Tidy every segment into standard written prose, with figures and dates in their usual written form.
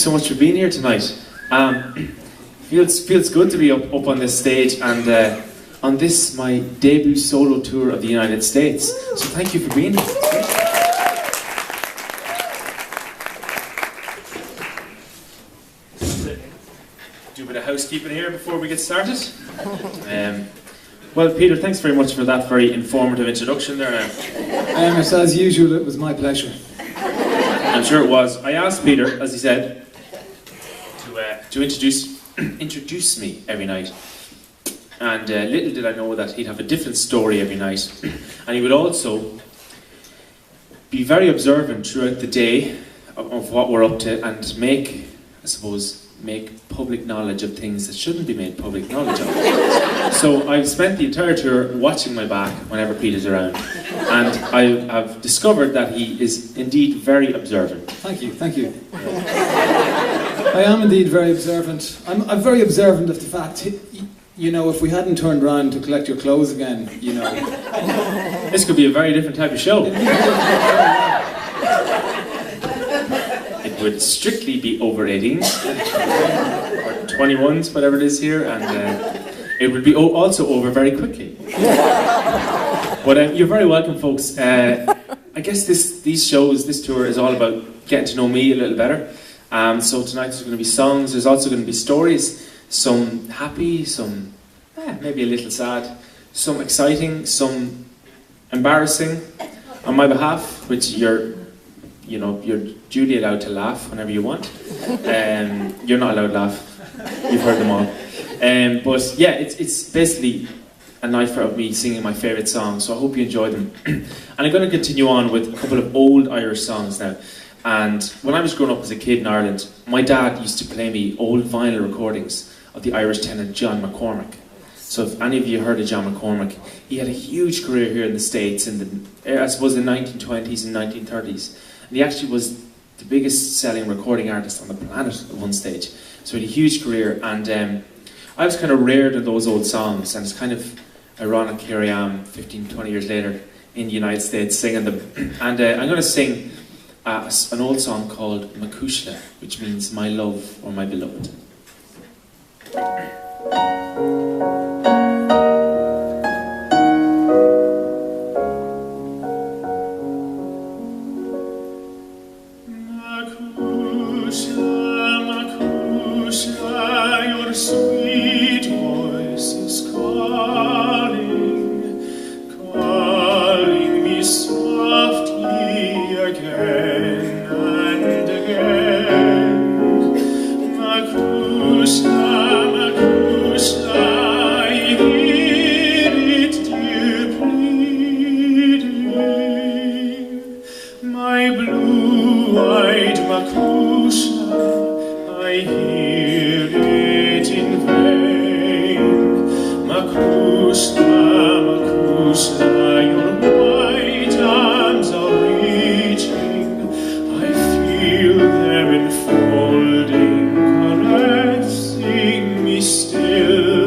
So much for being here tonight. Feels good to be up on this stage and on this, my debut solo tour of the United States. So thank you for being here. Do a bit of housekeeping here before we get started. Well, Peter, thanks very much for that very informative introduction there now. Emmet, as usual, it was my pleasure. I'm sure it was. I asked Peter, as he said, to introduce me every night. And little did I know that he'd have a different story every night. And he would also be very observant throughout the day of what we're up to and make public knowledge of things that shouldn't be made public knowledge of. So I've spent the entire tour watching my back whenever Peter's around. And I have discovered that he is indeed very observant. Thank you, thank you. I am indeed very observant. I'm very observant of the fact, you know, if we hadn't turned around to collect your clothes again, you know. This could be a very different type of show. It would strictly be over 18s, or 21s, whatever it is here, and it would be also over very quickly. But you're very welcome, folks. I guess this tour is all about getting to know me a little better. So tonight there's going to be songs, there's also going to be stories, some happy, some maybe a little sad, some exciting, some embarrassing on my behalf, which you're duly allowed to laugh whenever you want. You're not allowed to laugh, you've heard them all. But yeah, it's basically a night for me singing my favourite songs, so I hope you enjoy them. And I'm going to continue on with a couple of old Irish songs now. And when I was growing up as a kid in Ireland, my dad used to play me old vinyl recordings of the Irish tenor John McCormack. So if any of you heard of John McCormack, he had a huge career here in the States in the 1920s and 1930s. And he actually was the biggest selling recording artist on the planet at one stage. So he had a huge career, and I was kind of reared in those old songs, and it's kind of ironic here I am 15, 20 years later in the United States singing them. And I'm going to sing an old song called Macushna, which means my love or my beloved. Sweet voice is calling me softly again and again. Macushna, Macushna, I hear it dear pleading. My blue-eyed Macushna, I hear it in vain. Macushna, Macushna, your white arms are reaching. I feel them enfolding, caressing me still.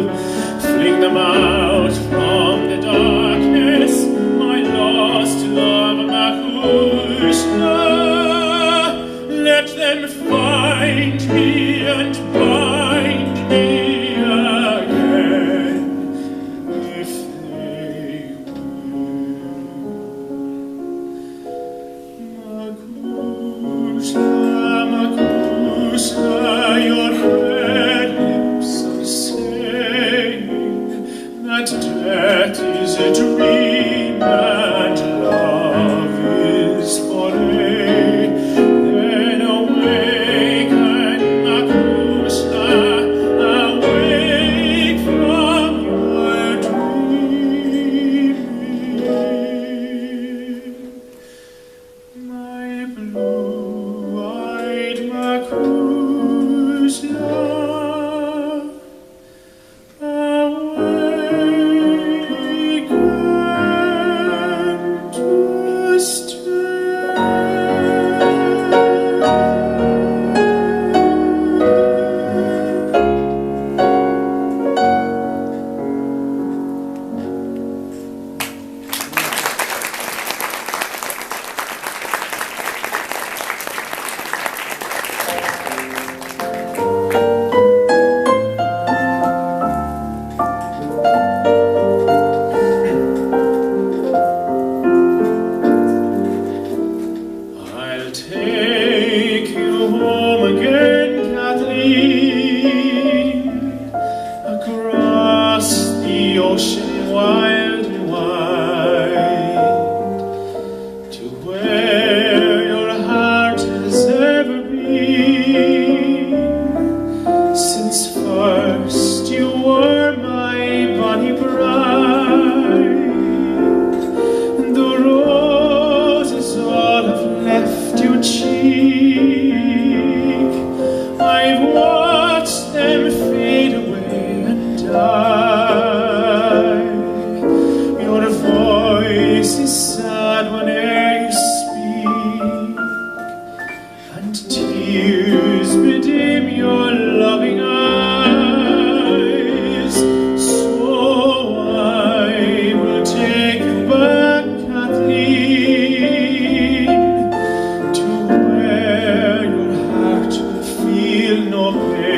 Fling them out from the darkness, my lost love, Macushna. Let them find me and bind me again, if they will. Macushna, Macushna, your red lips are saying that death is a dream and love is for aye. Then awaken, Macushna, awake from your dreaming. My blue-eyed Macushna, awake again. obey.